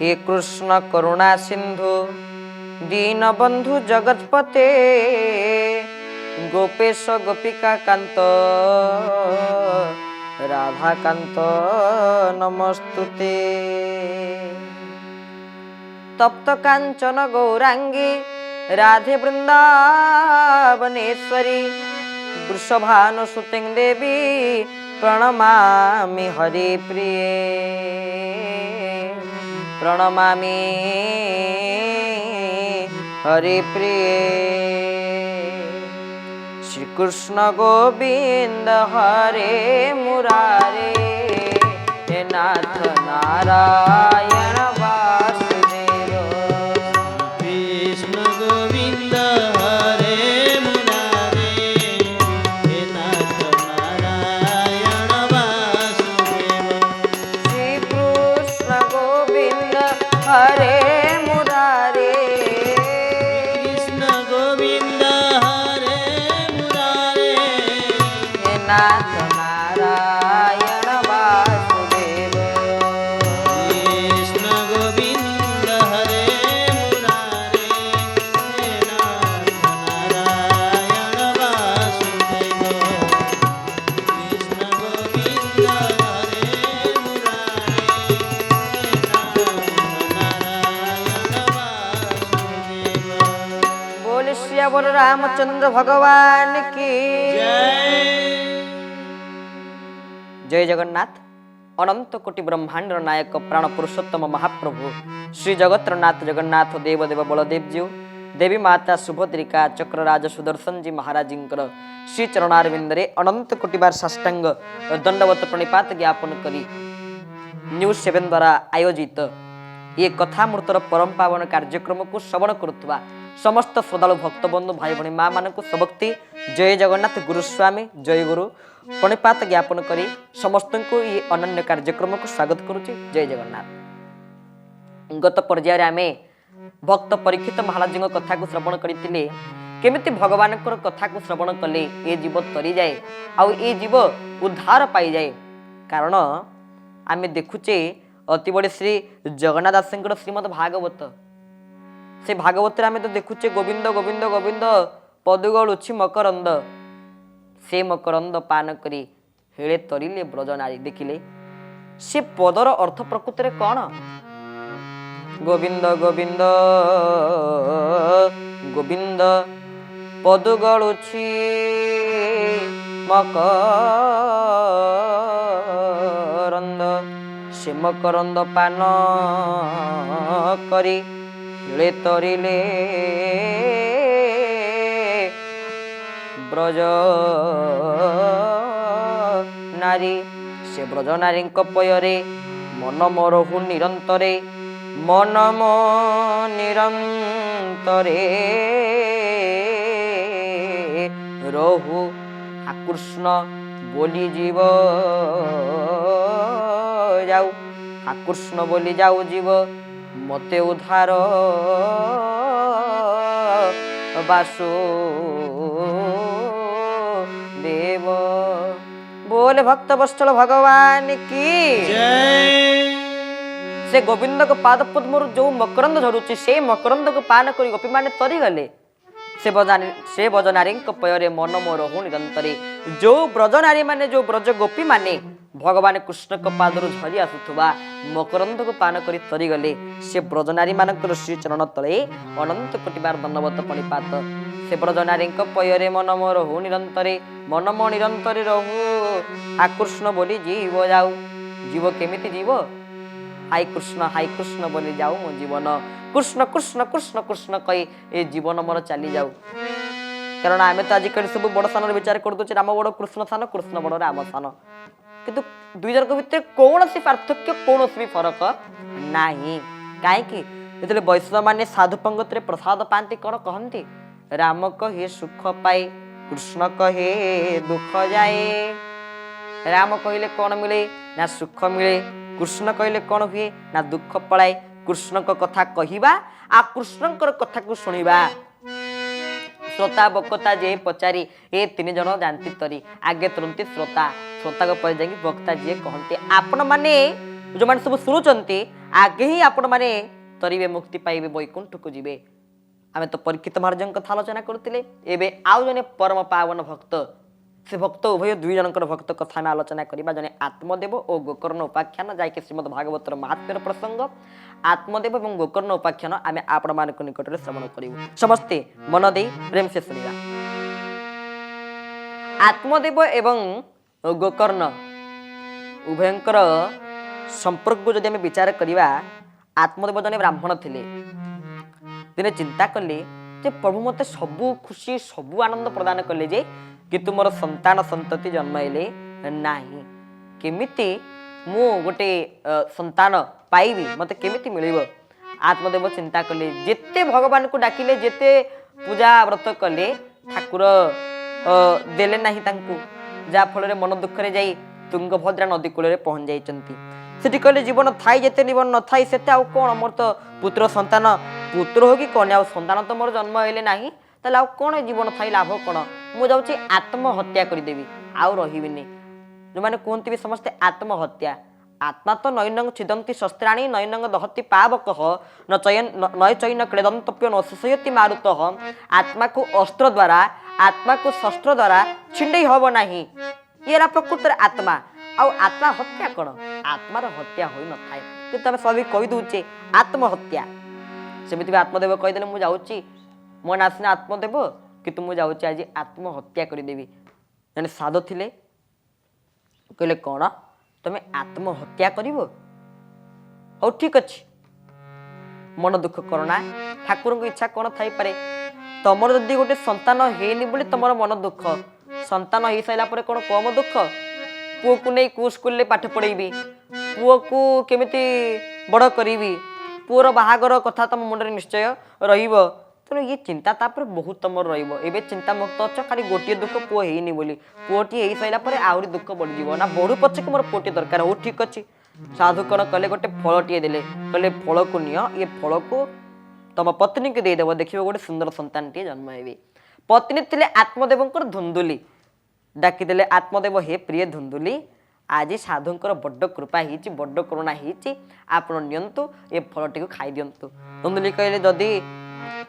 हे कृष्ण करुणा सिंधु दीनबंधु जगतपते गोपेश गोपिका कांत राधाकांत नमस्तुते। तप्त कांचन गौरांगी राधे वृंदावनेश्वरी वृषभानुसुते देवी प्रणमामि हरिप्रिये प्रणमामि हरिप्रिये। श्रीकृष्ण गोविंद हरे मुरारे हे नाथ नारायण वासुदेव। कृष्ण गोविंद हरे मुरारे हे नाथ नारायण वासुदेव। श्री कृष्ण गोविंद हरे मुरारे कृष्ण गोविंद हरे मुरारे हे नाथ नारायण वासुदेव। कृष्ण गोविंद हरे मुरारे हे नाथ नारायण वासुदेव। कृष्ण गोविंद हरे मुरारे हे नाथ नारायण वासुदेव। बोल श्यावर रामचंद्र भगवान की जय जगन्नाथ। अनंत कोटि ब्रह्मांड नायक प्राण पुरुषोत्तम महाप्रभु श्री जगत्रनाथ जगन्नाथ देवदेव बलदेव जी देवी माता सुभद्रिका चक्रराज सुदर्शन जी महाराज श्री चरणारविंदरे अनंत कोटि बार साष्टांग दंडवत प्रणिपात ज्ञापन करी न्यूज 7 द्वारा आयोजित ये कथामृतर परम पावन कार्यक्रम को श्रवण करुवा समस्त श्रद्धालु भक्तबंधु भाई भणी माँ मान सबक्ति जय जगन्नाथ गुरुस्वामी जय गुरु प्रणिपात ज्ञापन करी समस्त को ये अनन्य कार्यक्रम को स्वागत करुचे जय जगन्नाथ। गत पर्याय आम भक्त परीक्षित महाराज कथा को श्रवण करते केमिति भगवान कथा को श्रवण कले ये जीव तरी जाए आउ ये जीव उद्धार पाई जाए। कारण आम देखुचे अति बड़े श्री जगन्नाथ दास श्रीमद भागवत से भागवत आम तो देखुचे गोविंद गोविंद गोविंद पदुगलुछि मकरंद से मकरंद पान करी हेले तरिले ब्रज नारी देखिले से पदर अर्थ प्रकृत रे कौन गोविंद गोविंद गोविंद पदुगलुछि मकरंद से मकरंद पान करी हेले तरिले ब्रज नारी से ब्रज नारी पयरे मन मोरहु निरंतरे मन मो निरंतरे रहु आकृष्ण बोली जीव जाऊ आकृष्ण बोली जाऊ जीव मते उद्धार बासु देव। बोले भक्त वत्सल भगवान की से गोविंद को पाद पद्म जो मकरंद झरुची से मकरंद को पान करी गोपी माने तरी गले से ब्रजनारी पयरे मन मोर हूँ निरंतरे जो ब्रजनारी माने जो ब्रज गोपी माने भगवान कृष्ण को पादर झरी आसुवा मकरंद को पान करी तरी गले से ब्रजनारी मानकर श्री चरण तले अनंत कोटि बार दंडवत प्रणिपात। से ब्रजनारी पयरे मन मोर हूँ निरंतरे मन मो निरंतरे रहु आकृष्ण बोली जीव जाऊ जीव केमिति जीव हाय कृष्ण बोली जाऊ मो जीवन कृष्ण कृष्ण कृष्ण कृष्ण कही ए जीवन मोर चली जाऊ। कारण आम तो आजिकल सब बड़ स्थान विचार कर दे राम बड़ कृष्ण स्थान कृष्ण बड़ राम स्थान किंतु दुई जन भितर कौन सी पार्थक्य कौन भी फरक नहीं कहीं जो वैष्णव माने साधु पंगत प्रसाद पाती कौन कहती राम कहे सुख पाए कृष्ण कहे दुख जाए। राम कहले कौन मिले ना सुख मिले कृष्ण कहले कौन हुए ना दुख पलाए कृष्ण को कथा कहवा आ कृष्ण कथा को शुणा श्रोता बक्ता जे पचारि ए 3 जन जानती तरी आगे तुरंती श्रोता श्रोता को पर जाकि वक्ता जे कहते आपण माने जो माने सब शुणुचंती ଆଗେ ହିଁ ଆପଣମାନେ ତରିବେ, ମୁକ୍ତି ପାଇବେ, ବୈକୁଣ୍ଠକୁ ଯିବେ। ଆମେ ତ ପରୀକ୍ଷିତ ମହାରାଜଙ୍କ କଥା ଆଲୋଚନା କରୁଥିଲେ। ଏବେ ଆଉ ଜଣେ ପରମ ପାବନ ଭକ୍ତ, ସେ ଭକ୍ତ ଉଭୟ ଦୁଇ ଜଣଙ୍କର ଭକ୍ତ କଥା ଆମେ ଆଲୋଚନା କରିବା। ଜଣେ ଆତ୍ମଦେବ ଓ ଗୋକର୍ଣ୍ଣ ଉପାଖ୍ୟାନ, ଯାହାକି ଶ୍ରୀମଦ୍ ଭାଗବତର ମାହାତ୍ମ୍ୟର ପ୍ରସଙ୍ଗ। ଆତ୍ମଦେବ ଏବଂ ଗୋକର୍ଣ୍ଣ ଉପାଖ୍ୟାନ ଆମେ ଆପଣମାନଙ୍କ ନିକଟରେ ଶ୍ରବଣ କରିବୁ। ସମସ୍ତେ ମନ ଦେଇ ପ୍ରେମ ସେ ଶୁଣିବା। ଆତ୍ମଦେବ ଏବଂ ଗୋକର୍ଣ୍ଣ ଉଭୟଙ୍କର ସମ୍ପର୍କକୁ ଯଦି ଆମେ ବିଚାର କରିବା, ଆତ୍ମଦେବ ଜଣେ ବ୍ରାହ୍ମଣ ଥିଲେ। ଦିନେ ଚିନ୍ତା କଲେ ଯେ ପ୍ରଭୁ ମୋତେ ସବୁ ଖୁସି ସବୁ ଆନନ୍ଦ ପ୍ରଦାନ କଲେ ଯେ, କିନ୍ତୁ ମୋର ସନ୍ତାନ ସନ୍ତତି ଜନ୍ମ ହେଲେ ନାହିଁ। କେମିତି ମୁଁ ଗୋଟେ ସନ୍ତାନ ପାଇବି, ମୋତେ କେମିତି ମିଳିବ? ଆତ୍ମଦେବ ଚିନ୍ତା କଲେ। ଯେତେ ଭଗବାନଙ୍କୁ ଡାକିଲେ, ଯେତେ ପୂଜା ବ୍ରତ କଲେ, ଠାକୁର ଦେଲେ ନାହିଁ ତାଙ୍କୁ। ଯାହାଫଳରେ ମନ ଦୁଃଖରେ ଯାଇ ତୁଙ୍ଗଭଦ୍ରା ନଦୀ କୂଳରେ ପହଞ୍ଚି ଯାଇଛନ୍ତି। ସେଠି କହିଲେ ଜୀବନ ଥାଇ ଯେତେ, ଜୀବନ ନଥାଇ ସେତେ, ଆଉ କ'ଣ ମୋର ତ ପୁତ୍ର ସନ୍ତାନ, ପୁତ୍ର ହଉ କି କନ୍ୟା, ଆଉ ସନ୍ତାନ ତ ମୋର ଜନ୍ମ ହେଲେ ନାହିଁ, ତାହେଲେ ଆଉ କ'ଣ ଜୀବନ ଥାଇ ଲାଭ କ'ଣ? ମୁଁ ଯାଉଛି ଆତ୍ମହତ୍ୟା କରିଦେବି, ଆଉ ରହିବିନି। ଯେଉଁମାନେ କୁହନ୍ତି ବି ସମସ୍ତେ ଆତ୍ମହତ୍ୟା। ଆତ୍ମା ତ ନୈନଂ ଛିଦନ୍ତି ଶସ୍ତ୍ରାଣୀ ନୈନଂ ଦହତି ପାବକଃ ନୟ ଚୈନ କ୍ଲେଦନ୍ତପ୍ୟ ନ ଶୋଷୟତି ମାରୁତଃ। ଆତ୍ମାକୁ ଅସ୍ତ୍ର ଦ୍ୱାରା, ଆତ୍ମାକୁ ଶସ୍ତ୍ର ଦ୍ୱାରା ଛିଣ୍ଡେଇ ହବ ନାହିଁ। ଇଏ ହେଲା ପ୍ରକୃତରେ ଆତ୍ମା। ଆଉ ଆତ୍ମା ହତ୍ୟା କ'ଣ? ଆତ୍ମାର ହତ୍ୟା ହୋଇନଥାଏ, କିନ୍ତୁ ଆମେ ସ୍ୱାଭାବିକ କହିଦେଉଛେ ଆତ୍ମହତ୍ୟା। ସେମିତି ବି ଆତ୍ମଦେବ କହିଦେଲେ ମୁଁ ଯାଉଛି, ମୋ ନାଁ ସିନା ଆତ୍ମଦେବ, କିନ୍ତୁ ମୁଁ ଯାଉଛି ଆଜି ଆତ୍ମହତ୍ୟା କରିଦେବି। ଜଣେ ସାଧୁ ଥିଲେ, କହିଲେ କ'ଣ ତମେ ଆତ୍ମହତ୍ୟା କରିବ? ହଉ ଠିକ ଅଛି, ମନ ଦୁଃଖ କରନା, ଠାକୁରଙ୍କ ଇଚ୍ଛା କ'ଣ ଥାଇପାରେ। ତମର ଯଦି ଗୋଟେ ସନ୍ତାନ ହେଇନି ବୋଲି ତମର ମନ ଦୁଃଖ, ସନ୍ତାନ ହେଇସାରିଲା ପରେ କ'ଣ କମ ଦୁଃଖ? ପୁଅକୁ ନେଇ କୋଉ ସ୍କୁଲରେ ପାଠ ପଢ଼େଇବି, ପୁଅକୁ କେମିତି ବଡ଼ କରିବି, ପୁଅର ବାହାଘର କଥା ତମ ମୁଣ୍ଡରେ ନିଶ୍ଚୟ ରହିବ। ତେଣୁ ଇଏ ଚିନ୍ତା ତାପରେ ବହୁତ ତମର ରହିବ। ଏବେ ଚିନ୍ତାମୁକ୍ତ ଅଛ, ଖାଲି ଗୋଟିଏ ଦୁଃଖ ପୁଅ ହେଇନି ବୋଲି। ପୁଅଟି ହେଇସାରିଲା ପରେ ଆହୁରି ଦୁଃଖ ବଢ଼ିଯିବ। ନା ବଢ଼ୁ ପଛକେ ମୋର ପୁଅଟିଏ ଦରକାର। ହଉ ଠିକ ଅଛି। ସାଧୁ କ'ଣ କଲେ, ଗୋଟେ ଫଳଟିଏ ଦେଲେ, କହିଲେ ଫଳକୁ ନିଅ, ଏ ଫଳକୁ ତମ ପତ୍ନୀକୁ ଦେଇଦେବ, ଦେଖିବ ଗୋଟେ ସୁନ୍ଦର ସନ୍ତାନଟିଏ ଜନ୍ମ ହେବେ। ପତ୍ନୀ ଥିଲେ ଆତ୍ମଦେବଙ୍କର ଧୁନ୍ଦୁଲି। ଡାକିଦେଲେ ଆତ୍ମଦେବ, ହେ ପ୍ରିୟ ଧୁନ୍ଦୁଲି, ଆଜି ସାଧୁଙ୍କର ବଡ଼ କୃପା ହେଇଛି, ବଡ଼ କରୁଣା ହେଇଛି, ଆପଣ ନିଅନ୍ତୁ, ଏ ଫଳଟିକୁ ଖାଇଦିଅନ୍ତୁ। ଧୁନ୍ଦୁଲି କହିଲେ ଯଦି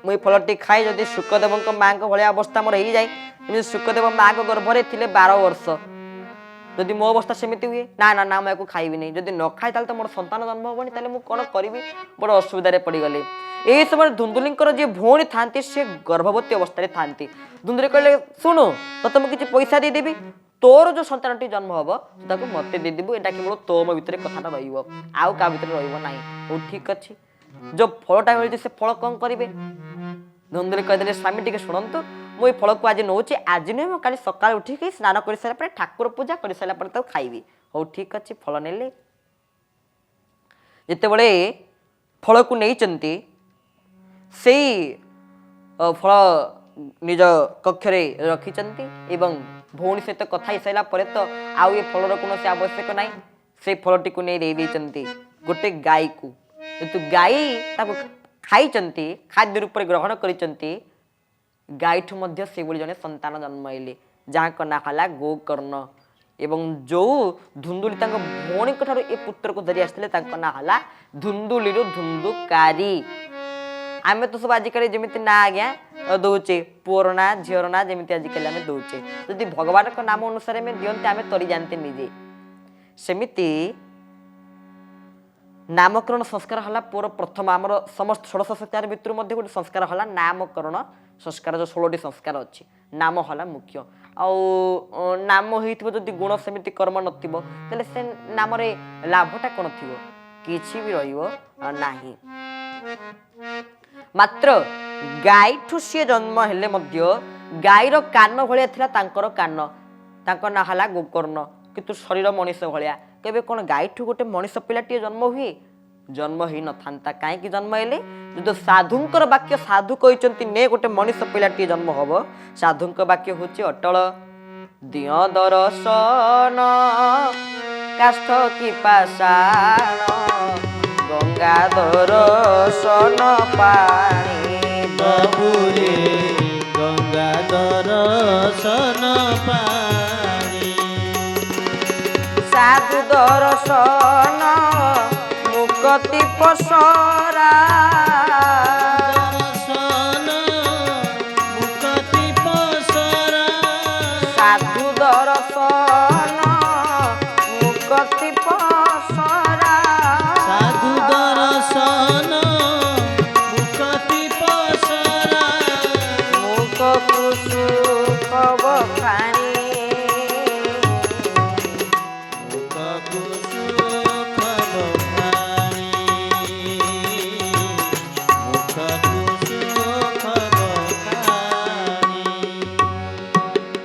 ମୁଁ ଏ ଫଳଟି ଖାଇ ଯଦି ଶୁକଦେବଙ୍କ ମାଆଙ୍କ ଭଳିଆ ଅବସ୍ଥା ମୋର ହେଇଯାଏ, ଯେମିତି ଶୁକଦେବ ମାଆଙ୍କ ଗର୍ଭରେ ଥିଲେ 12 ବର୍ଷ, ଯଦି ମୋ ଅବସ୍ଥା ସେମିତି ହୁଏ, ନା ନା ନା ମୁଁ ୟାକୁ ଖାଇବିନି। ଯଦି ନ ଖାଏ ତାହେଲେ ତ ମୋର ସନ୍ତାନ ଜନ୍ମ ହେବନି, ତାହେଲେ ମୁଁ କ'ଣ କରିବି? ବଡ଼ ଅସୁବିଧାରେ ପଡ଼ିଗଲେ। ଏହି ସମୟରେ ଧୁନ୍ଦୁଲିଙ୍କର ଯିଏ ଭଉଣୀ ଥାନ୍ତି, ସେ ଗର୍ଭବତୀ ଅବସ୍ଥାରେ ଥାନ୍ତି। ଧୁନ୍ଦୁଲି କହିଲେ ଶୁଣୁ, ତତେ ମୁଁ କିଛି ପଇସା ଦେଇଦେବି, ତୋର ଯେଉଁ ସନ୍ତାନଟି ଜନ୍ମ ହେବ ତାକୁ ମୋତେ ଦେଇଦେବୁ, ଏଇଟା କେବଳ ତୋମ ଭିତରେ କଥାଟା ରହିବ, ଆଉ କାହା ଭିତରେ ରହିବ ନାହିଁ। ହଉ ଠିକ ଅଛି। ଯେଉଁ ଫଳଟା ମିଳିଛି ସେ ଫଳ କ'ଣ କରିବେ? ଧୁନ୍ଦୁଲି କହିଦେଲେ ସ୍ୱାମୀ ଟିକେ ଶୁଣନ୍ତୁ, ମୁଁ ଏ ଫଳକୁ ଆଜି ନେଉଛି, ଆଜି ନୁହେଁ, ମୁଁ କାଲି ସକାଳେ ଉଠିକି ସ୍ନାନ କରିସାରିଲା ପରେ ଠାକୁର ପୂଜା କରିସାରିଲା ପରେ ତାକୁ ଖାଇବି। ହଉ ଠିକ ଅଛି। ଫଳ ନେଲେ। ଯେତେବେଳେ ଫଳକୁ ନେଇଛନ୍ତି, ସେଇ ଫଳ ନିଜ କକ୍ଷରେ ରଖିଛନ୍ତି ଏବଂ ଭଉଣୀ ସହିତ କଥା ହେଇସାରିଲା ପରେ ତ ଆଉ ଏ ଫଳର କୌଣସି ଆବଶ୍ୟକ ନାହିଁ। ସେଇ ଫଳଟିକୁ ନେଇ ଦେଇଛନ୍ତି ଗୋଟେ ଗାଈକୁ। କିନ୍ତୁ ଗାଈ ତାକୁ ଖାଇଛନ୍ତି, ଖାଦ୍ୟ ରୂପରେ ଗ୍ରହଣ କରିଛନ୍ତି। ଗାଈଠୁ ମଧ୍ୟ ସେଭଳି ଜଣେ ସନ୍ତାନ ଜନ୍ମ ହେଲେ, ଯାହାଙ୍କ ନାଁ ହେଲା ଗୋକର୍ଣ୍ଣ। ଏବଂ ଯେଉଁ ଧୁନ୍ଦୁଲି ତାଙ୍କ ଭଉଣୀଙ୍କ ଠାରୁ ଏ ପୁତ୍ରକୁ ଧରି ଆସିଥିଲେ, ତାଙ୍କ ନାଁ ହେଲା ଧୁନ୍ଦୁଲିରୁ ଧୁନ୍ଦୁକାରୀ। ଆମେ ତ ସବୁ ଆଜିକାଲି ଯେମିତି ନା ଆଜ୍ଞା ଦଉଛେ, ପୁଅର ନାଁ ଝିଅର ନାଁ ଯେମିତି ଆଜିକାଲି ଆମେ ଦଉଛେ, ଯଦି ଭଗବାନଙ୍କ ନାମ ଅନୁସାରେ ଆମେ ଦିଅନ୍ତେ, ଆମେ ତରି ଯାଆନ୍ତେ ନିଜେ। ସେମିତି ନାମକରଣ ସଂସ୍କାର ହେଲା ପୁଅର ପ୍ରଥମ। ଆମର ସମସ୍ତ 16 ସଂସ୍କାର ଭିତରୁ ମଧ୍ୟ ଗୋଟେ ସଂସ୍କାର ହେଲା ନାମକରଣ ସଂସ୍କାର। ଯେଉଁ 16ଟି ସଂସ୍କାର ଅଛି, ନାମ ହେଲା ମୁଖ୍ୟ। ଆଉ ନାମ ହେଇଥିବ ଯଦି ଗୁଣ ସେମିତି କର୍ମ ନଥିବ, ତାହେଲେ ସେ ନାମରେ ଲାଭଟା କ'ଣ ଥିବ? କିଛି ବି ରହିବ ନାହିଁ। ମାତ୍ର ଗାଈଠୁ ସିଏ ଜନ୍ମ ହେଲେ ମଧ୍ୟ ଗାଈର କାନ ଭଳିଆ ଥିଲା ତାଙ୍କର କାନ। ତାଙ୍କ ନାଁ ହେଲା ଗୋକର୍ଣ୍ଣ, କିନ୍ତୁ ଶରୀର ମଣିଷ ଭଳିଆ। କେବେ କ'ଣ ଗାଈଠୁ ଗୋଟେ ମଣିଷ ପିଲାଟିଏ ଜନ୍ମ ହୁଏ? ଜନ୍ମ ହେଇନଥାନ୍ତା। କାହିଁକି ଜନ୍ମ ହେଲେ? ଯଦି ସାଧୁଙ୍କର ବାକ୍ୟ, ସାଧୁ କହିଛନ୍ତି ନେ ଗୋଟେ ମଣିଷ ପିଲାଟିଏ ଜନ୍ମ ହବ, ସାଧୁଙ୍କ ବାକ୍ୟ ହେଉଛି ଅଟଳ। ଦିଅ ଦର୍ଶନ କାଷ୍ଠ କି ପାଷାଣ, ଗଙ୍ଗା ଦର୍ଶନ ପାଣି ବାବୁରେ ଗଙ୍ଗା ଦର୍ଶନ ପାଣି। ସାଧୁ ଦର୍ଶନ ମୁଖ ମୁକତି ପସରା ଦର୍ଶନ ମୁକ୍ତି ପସରା ସାଧୁ ଦର୍ଶନ ମୁକତି ପସରା ସାଧୁ ଦର୍ଶନ ମୁକ୍ତି ପସରା ମୁକ ସୁଖ ବଖାଣି ମୁଖକୁ ସୁଖ ବଖାଣି ମୁଖକୁ ସୁଖ ବଖାଣି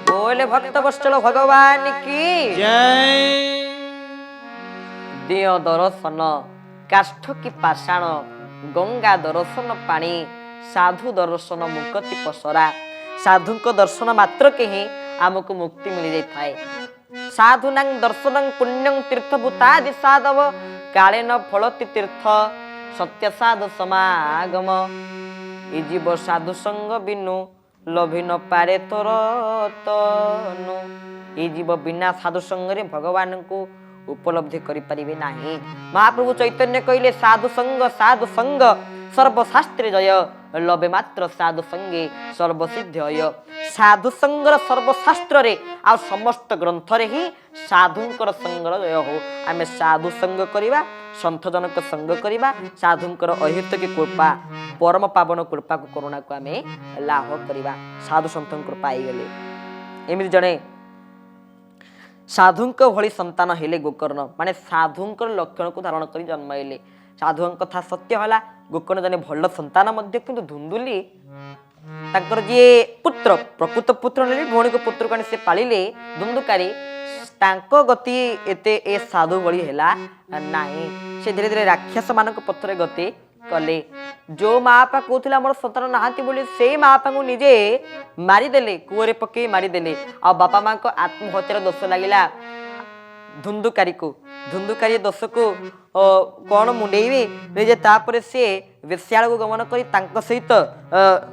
बोले भक्त वत्सल भगवान की जय दियो दर्शन काष्ठ की पाषाण गंगा दर्शन पानी साधु दर्शन मुक्ति पसरा साधु दर्शन मात्र के ही आमको मुक्ति मिल जाए साधुनां दर्शनं पुण्यं तीर्थभूतादि साधव कालेन फलति तीर्थ सत्य साधु समागम ए जीव साधु संग बिनु लभि न पारे तोर तनु ए जीव बिना साधु संग रे भगवान को उपलब्धि करि परिबे नाही महाप्रभु चैतन्य कहले साधु संग सर्वशास्त्र जय लभे मात्र साधु संगे सर्वसिद्धय साधु संगर सर्वशास्त्र रे आ समस्त ग्रंथ रे ही साधुंकर संगर जय हो आमे साधु संग करिबा संत जनक संग करिबा साधुंकर अहित की कृपा परम पावन कृपा को करुणा को आमे लाभ करिबा साधु संतन कृपा आई गेले एमिति जणे साधुंक भली संतान हेले गोकर्ण माने साधुंकर लक्षण को धारण करी जन्म हेले साधुंक कथा सत्य हला गोकर्ण जने भल संतान मध्य किंतु धुंदुली ताकर जे पुत्र प्रकृत पुत्र ने भौणी को पुत्र कने से पालिले धुंदुकारी तांको गति एते ए साधु भली हेला नाही से धीरे धीरे राक्षस मानक पथरे गति कले जो मापा कहूला मोर संतान नहांती बोली से मापा को निजे मारी देले कुओरे पके मारी देले आ बापा मां को आत्महत्यार दोष लागिला धुंदुकारी दोष को कौन मुंडेबे निजे तापरे से वेश्याल को गमन करी तांको सहित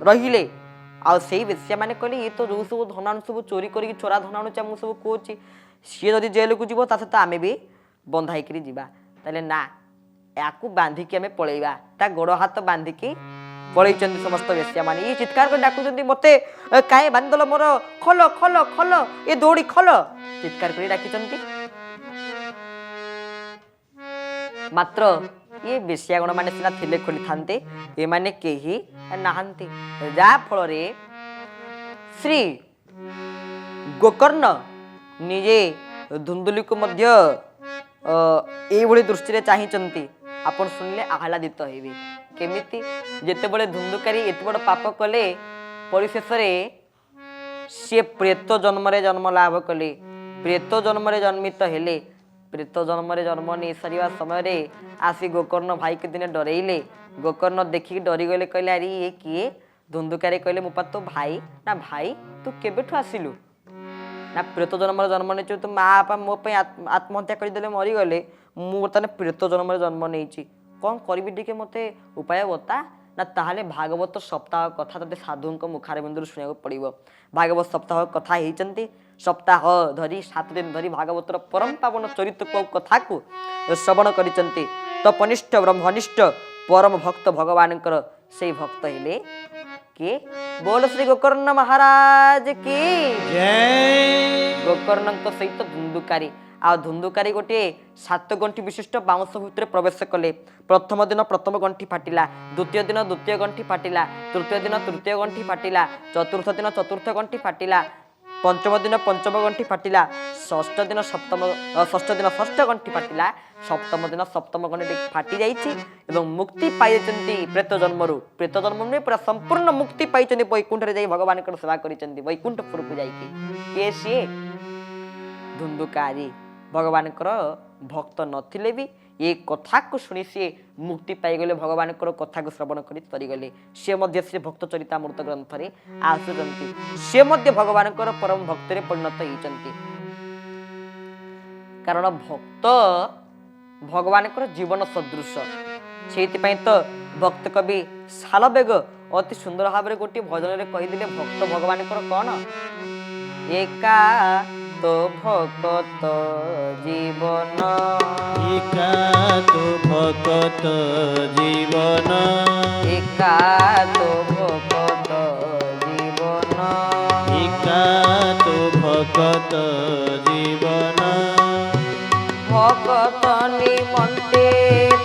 रहिले आ सेही वेश्या माने कहले ये तो जो सब धनाणु सब चोरी करी चोरा धनाणु चामु सब कोची सी जदि जेल को जीव ता सहित आमे भी बंधाई करी जीवा ताले ना याकू बांधिकी आमे पळेइबा ता गोड़ हाथ बांधिकी पळेइचंदी समस्त वेश्या माने ये चित्कार कर डाकुचंदी मते काहे बांधल मोर खलो खलो खलो ए दौड़ी खलो चित्कार करी डाकिचंदी मात्र ये वेश्यागण माने सिना थिले खोली थांते ए माने केही नाहंती जा फल रे श्री गोकर्ण निजे धुंदुली को मध्य ए भली दृष्टि रे चाहिचंती आपण सुनले आह्लादित हेबे केमिति जेते बळे धुंदुकारी एते बड़ पाप कले परिशेष रे से प्रेत जन्म रे जन्म लाभ कले प्रेत जन्म रे जन्मित हेले प्रेत जन्म रे जन्म नै सरीवा समय रे आसी गोकर्ण भाई के दिने डरेइले गोकर्ण देखि डरी गले कहले अरे ये किए धुंदुकारी कहले मुपा तो भाई ना भाई तू केबेठु आसिलु ना प्रेत जन्म रे जन्म नै तू मां आपा मो पे आत्महत्या करि देले मरि गले मु तने प्रेत जन्म रे जन्म नैची कोन करबी टिके मते उपाय बता ना ताहले भागवत सप्ताह कथा तते साधुंक मुखारे बिंदुर सुनिया पड़िबो भागवत सप्ताह कथा हेचंती सप्ताह धरी 7 दिन धरी भागवतर परम पावन चरित्र को कथा को श्रवण करिचंती तो पनिष्ठ ब्रह्मनिष्ठ परम भक्त भगवानकर से भक्त हेले के बोल श्री गोकर्ण महाराज की जय गोकर्ण सहित धुंदुकारी आ धुंदुकारी गोटे 7 गंठी विशिष्ट बाउंस भितर प्रवेश कले प्रथम दिन प्रथम गंठी फाटिला द्वितीय दिन द्वितीय गंठी फाटिला तृतीय दिन तृतीय गंठी फाटिला चतुर्थ दिन चतुर्थ गंठी फाटिला पंचम दिन पंचम गंठी फाटिला षष्ठ दिन षष्ठ गंठी फाटिला सप्तम दिन सप्तम गंठी फाटी जाइछि एवं मुक्ति पाई जंती प्रेत जन्म में पूरा संपूर्ण मुक्ति पाई जंती वैकुंठ रे जाई भगवान कर सेवा करि जंती वैकुंठपुर को जाई के से धुंदुकारी भगवान कर भक्त नथिले भी ये कथा को सुनी सी मुक्ति पाई गले भगवान कर कथा को श्रवण करी तरी गले से मध्य श्री भक्त चरितामृत ग्रंथ रे आसुचंती से मध्य भगवान कर परम भक्त रे परिणत होइचंती कारण भक्त भगवान कर जीवन सदृश सेति पई तो भक्त कवि सालबेग अति सुंदर भाव रे गोटी भजन रे कहि दिले भक्त भगवान कर कोन एका তো ভকত জীবন একা তো ভকত জীবন একা তো ভকত জীবন একা তো ভকত জীবন ভকত নিমন্তে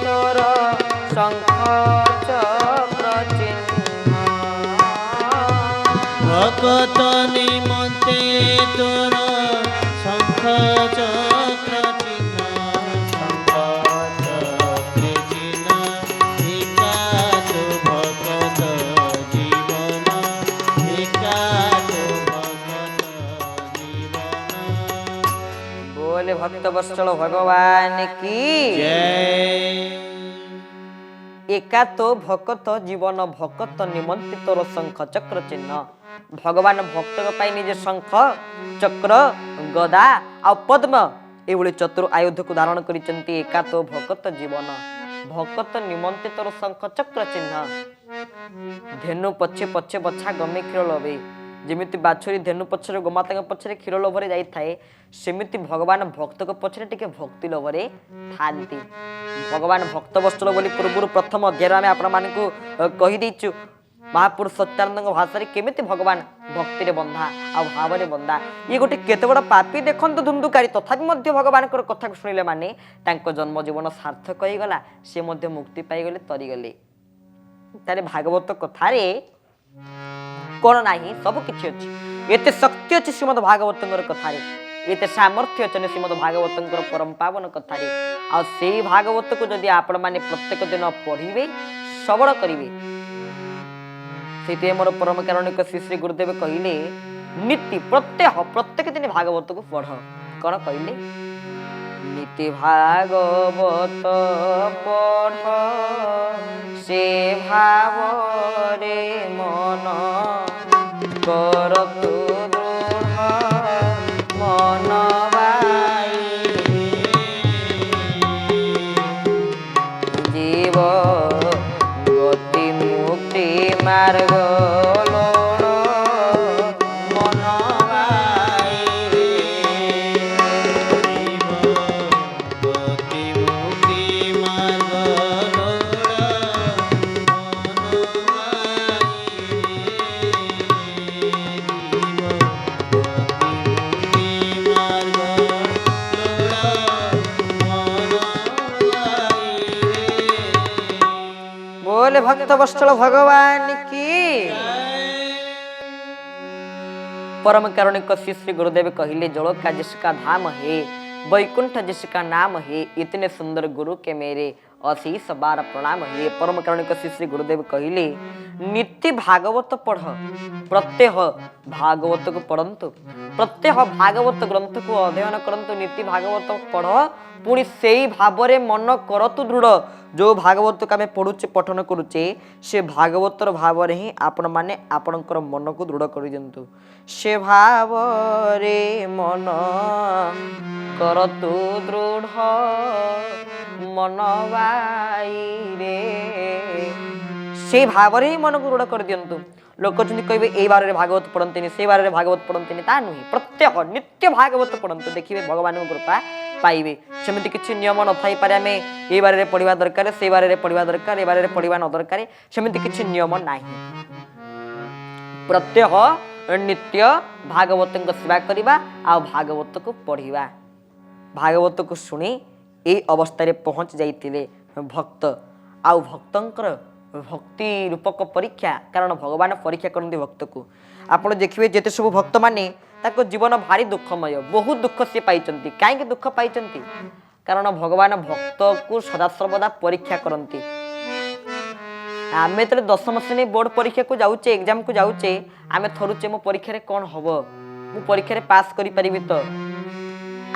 তোর শঙ্খ চক্র চিহ্ন ভকত নিমন্তে তোর শঙ্খ চক্র চিহ্ন শঙ্খ চক্র চিহ্ন একা তো ভকত জীবন একা তো ভকত জীবন बोले भक्त वत्सल भगवान की জয় एका तो भकत जीवन भकत निमंत्रित तोर शंख चक्र चिन्ह भगवान भक्त निजे शंख चक्र गदा आ पद्म एभଳି चतुर आयुध को धारण करिसंती एका तो भकत जीवन भकत निमंत्रित तोर शंख चक्र चिन्ह धेनु पछे पछे बछा गमे क्षीर लबे जेमिति बाछुरी धेनु पछरे गोमाता पछरे क्षीर लोभरे जाई थाए सेमिति भगवान भक्त को पछरे टिके भक्ति लोभरे थांती भगवान भक्त वस्त्र बोली पूर्व प्रथम अध्याय आम आपण मानकु कहि दैछु महापुरुष सत्यानंद भाषा केमिति भगवान भक्ति रे बंधा आ भाव रे बंधा ये गोटे केते बड़ पापी देखंतु धुंधुकारी तथापि मध्य भगवान कथा शुणिले माने तांको जन्म जीवन सार्थक होई गला से मध्य मुक्ति पाई गले तरी गले तारे भागवत कथारे कोन नाही सब किछि अछि एते शक्ति अछि श्रीमद् भागवतंकर कथारे एते सामर्थ्य अछि श्रीमद् भागवतंकर परम पावन कथारे आ सेही भागवत को जदि आपण माने प्रत्येक दिन पढ़िबे श्रवण करिवे सेते मोर परम कारुणिक श्री श्री गुरुदेव कहिले नीति प्रत्येक दिन भागवत को पढ़ कोन कहिले नीति भागवत पढ़ से भाव रे मन कर तू दृढ़ मन बाई जीव गति मुक्ति मार्ग लोड़ मन बाई गति मुक्ति मार्ग बोले भक्त वत्सल भगवान की परम कारुणिक श्री श्री गुरुदेव कहिले जड़ो का जिसका धाम है वैकुंठ जिसका नाम है इतने सुंदर गुरु के मेरे अशीष बार प्रणाम है परम कारुणिक श्री श्री गुरुदेव कहिले नित्य भागवत पढ़ प्रत्यह भागवत को पढ़ंतु प्रत्यह भागवत ग्रंथ को अध्ययन करंतु नित्य भागवत पढ़ पुणी से भाव मन करतु दृढ़ जो भागवत को आम पढ़ुचे पठन करुचे से भागवतर भाव ही आपण माने आपणकर मन को दृढ़ कर दिंतु से भाव रे मन करतु दृढ़ मन बाई रे से भाव रे ही मन को दृढ़ कर दिंतु लोक कहे ए बार रे भागवत पढ़ते से बार रे भागवत पढ़ते ता नुहे प्रत्येक नित्य भागवत पढ़ते देखिए भगवान कृपा पाइबे सेमती किसी नियम न थाई पारे आमे ए बारे पढ़िबा दरकार से बारे पढ़िबा दरकार ए बारे पढ़िबा न दरकार सेमती किसी नियम नाही प्रत्येक नित्य भागवत सेवा करवा आ भागवत को पढ़िबा भागवत को शुणी ए अवस्था रे पहुंच जाइतिले भक्त आ भक्तंकर भक्ति रूपक परीक्षा कारण भगवान परीक्षा करते भक्त को आपण देखिए जेते सब भक्त माने ताको जीवन भारी दुखमय बहुत दुख से पाइचंती काहे दुख पाइचंती कारण भगवान भक्त को सदा सर्वदा परीक्षा करती आमे तो 10म श्रेणी बोर्ड परीक्षा को जाऊचे एग्जाम को जाऊचे आमे थरुचे मो परीक्षा रे कोन हबो मु परीक्षा रे पास करि परिबी तो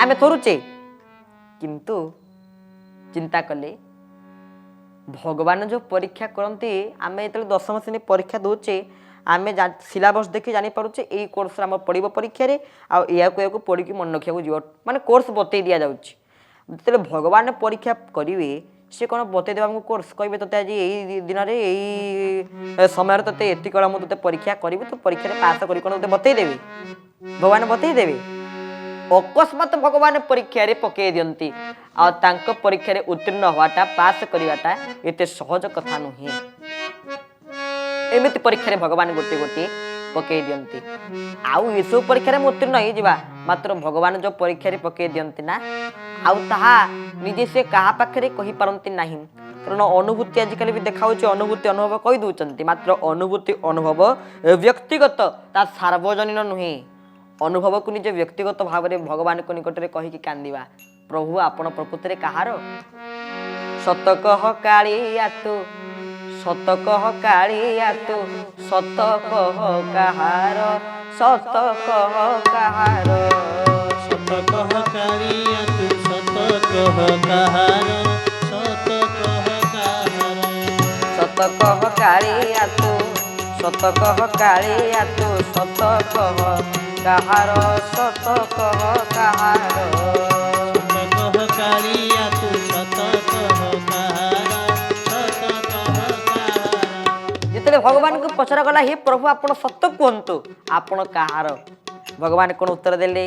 आमे थरुचे किंतु चिंता कले भगवान जो परीक्षा करती आमे तो 10म श्रेणी परीक्षा दोचे आमे सिलेबस देखि जानि पारुचे एई कोर्स रे हम पढिबो परीक्षा रे आ या को पढि कि मन रखिया को जीव माने कोर्स बतै दिया जाउची तले भगवान परीक्षा करिवे से कोन बतै देबा हमको कोर्स कहबे तते आज एई दिन रे एई समय रे तते एति कला म तते परीक्षा करिवे तो परीक्षा रे पास करि कोन तते बतै देबे भगवान बतै देबे ଅକସ୍ମାତ ଭଗବାନ ପରୀକ୍ଷାରେ ପକାଇ ଦିଅନ୍ତି ଆଉ ତାଙ୍କ ପରୀକ୍ଷାରେ ଉତ୍ତୀର୍ଣ୍ଣ ହବାଟା ପାସ୍ କରିବାଟା ଏତେ ସହଜ କଥା ନୁହେଁ। ଏମିତି ପରୀକ୍ଷାରେ ଭଗବାନ ଗୋଟିଏ ଗୋଟିଏ ପକାଇ ଦିଅନ୍ତି। ଆଉ ଏସବୁ ପରୀକ୍ଷାରେ ମୁଁ ଉତ୍ତୀର୍ଣ୍ଣ ହେଇଯିବା, ମାତ୍ର ଭଗବାନ ଯେଉଁ ପରୀକ୍ଷାରେ ପକାଇ ଦିଅନ୍ତି ନା, ଆଉ ତାହା ନିଜେ ସେ କାହା ପାଖରେ କହିପାରନ୍ତି ନାହିଁ। କାରଣ ଅନୁଭୂତି ଆଜିକାଲି ବି ଦେଖାଉଛି, ଅନୁଭୂତି ଅନୁଭବ କହିଦେଉଛନ୍ତି, ମାତ୍ର ଅନୁଭୂତି ଅନୁଭବ ବ୍ୟକ୍ତିଗତ, ତା ସାର୍ବଜନୀନ ନୁହେଁ। ଅନୁଭବକୁ ନିଜେ ବ୍ୟକ୍ତିଗତ ଭାବରେ ଭଗବାନଙ୍କ ନିକଟରେ କହିକି କାନ୍ଦିବା, ପ୍ରଭୁ ଆପଣ ପ୍ରକୃତରେ କାହାର? ସତ କହ କାଳିଆ ତୁ, ସତ କହ କାଳିଆ ତୁ, ସତ କହ କାହାର, ସତ କହ କାହାର। ସତ କହ କାଳିଆ ତୁ, ସତ କହ କାହାର, ସତ କହ କାହାର। ସତ କହ କାଳିଆ ତୁ, ସତ କହ କାଳିଆ ତୁ, ସତ କହ କାହାର, ସତ କହ କାହାର। ସତ କହ କାଳିଆ ତୁ, ସତ କହ କାହାର, ସତ କହ କାହାର। ଯେତେବେଳେ ଭଗବାନଙ୍କୁ ପଚରା ଗଲା, ହେ ପ୍ରଭୁ ଆପଣ ସତ କୁହନ୍ତୁ ଆପଣ କାହାର, ଭଗବାନ କଣ ଉତ୍ତର ଦେଲେ?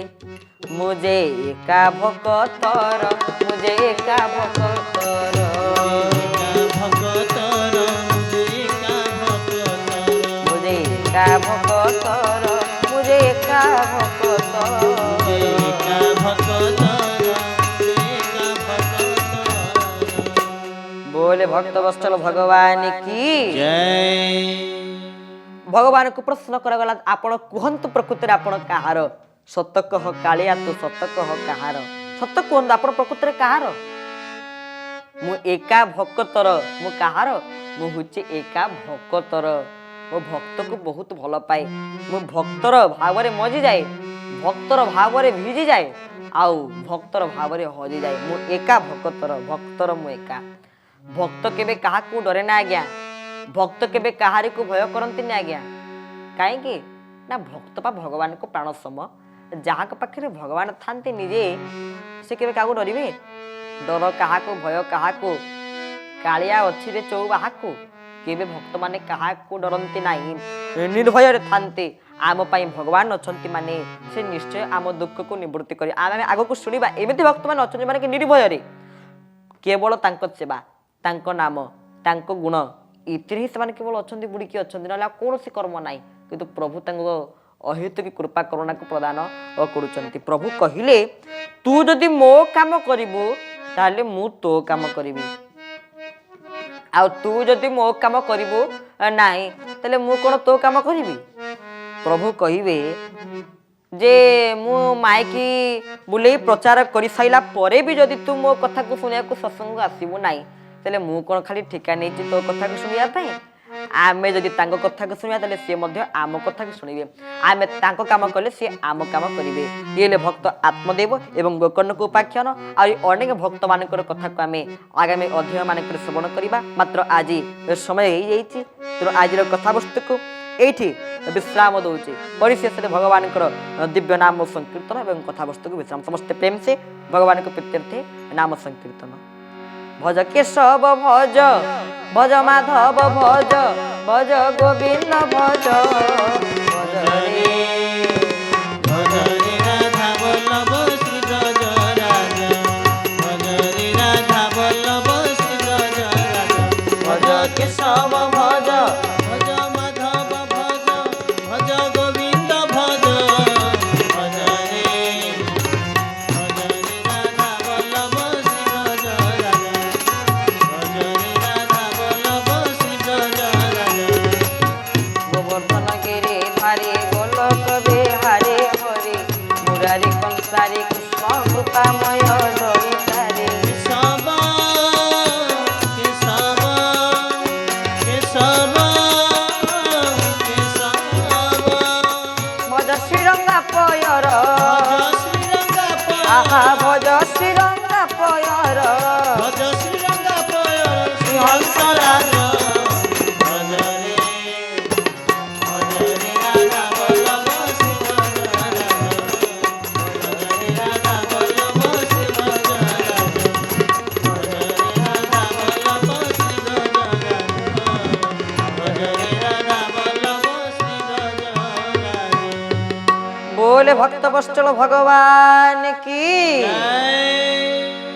ମୁଁ ଯେ ଏକା ଭକତର, ମୁଁ ଯେ ଏକା ଭକତର, ଭଗତର ଏକା ଭଗତର, ମୁଁ ଯେ ଏକା ଭକତର, ମୁଁ ଯେ ଏକା ଭକତର। ଏକା ଭଗତର ଏକା ଭଗତର। बोले भक्त वत्सल भगवान की जय। भगवान को प्रश्न करागला आपण कुहंतु प्रकृति आपण कहार, सत कह कालिया तू, सत कह कहार, सत कहतु आपण प्रकृति कहार। मु एका भक्तर, मु कहार, मु हुची एका भक्तर। मो भक्त को बहुत भल पाए, मु भक्तर भाव रे मजी जाए, भक्तर भाव रे भिजी जाए, आउ भक्तर भाव रे हजी जाए। मु एका भक्तर, भक्तर मु एका। भक्त केबे काहा को डरे ना आज्ञा, भक्त केबे काहारी को भय करंती ना आज्ञा। काहेकि ना भक्त पा भगवान को प्राण सम, जहाँ पाखे भगवान थांती निजे से केबे काहा को डरिबे? डर काहा को, भय काहा को? कालिया अछि रे चौबाहा को, केबे भक्त माने काहा को डरंती नाही, निर्भय रे थांती। आम पाई भगवान अछंती माने से निश्चय आम दुख को निवृत्ति करी। आमे आगो को सुनिबा एमिति भक्त माने अछंती माने कि निर्भय रे केवल तांको सेवा, तांको नाम, तांको गुण, इतने ही ସେମାନେ केवल अछंती बुड़ीकी अछंती, ना कौन सी कर्म नाही, किंतु प्रभु तांको अहेतुकी कृपा करुणा को प्रदान करुचंती। प्रभु कहिले तू जदि मो काम करिवु ताले मु तो काम करिवि, आ तू जदि मो काम करिवु नाही ताले मु कोन तो काम करिवि। प्रभु कहिबे जे मु माइकी बुले प्रचार करि साइला परे भी जदि तू मो कथा को सुनिया को सत्संग आसीबु नाही ताले मु कोन खाली ठिका नै छि तो कथा को सुनिया पई। आमे जदि तांको कथा को सुनिया ताले से मध्य आम कथा को सुनिबे, आमे तांको काम कले से आम काम करिवे। येले भक्त आत्मदेव एवं गोकर्ण को उपाख्यान आ अनेक भक्त मानकर कथा को आमे आगामी अध्ययन मानकर श्रवण करिबा। मात्र आज समय हो जाइछि, तो आज कथा वस्तु को एठी विश्राम दौचे। परिशेष भगवान दिव्य नाम संकीर्तन एवं कथा वस्तु को विश्राम। समस्त प्रेम से भगवान को प्रीत्यर्थे नाम संकीर्तन। भज केशव भज, भज माधव भज, भज गोविंद भज, भज रे भज रे राधा वल्लभ श्री गजराज, भज रे राधा वल्लभ श्री गजराज। भज केशव भज, भज माधव भज, भज गोविंद भज, भज रे राधा वल्लभ श्री गजराज, भज रे राधा वल्लभ श्री गजराज। गोवर्धन गिरी धारी गोलोक बिहारी हरि, मुरारी कंसारी कृष्ण कृपामय दरितारी। केशव केशव केशव केशव भज श्रीरंगा पयर, भज श्रीरंगा आहा पयर, भज श्रीरंगा पयर, भज श्रीरंगा पयर श्रीहंसराज। भज रे राधा वल्लभ श्री गजराज, भज रे राधा वल्लभ श्री गजराज, भज रे राधा वल्लभ श्री गजराज, भज रे राधा वल्लभ श्री गजराज। बोल বলে ভক্ত বৎসল ভগবান কি জয়।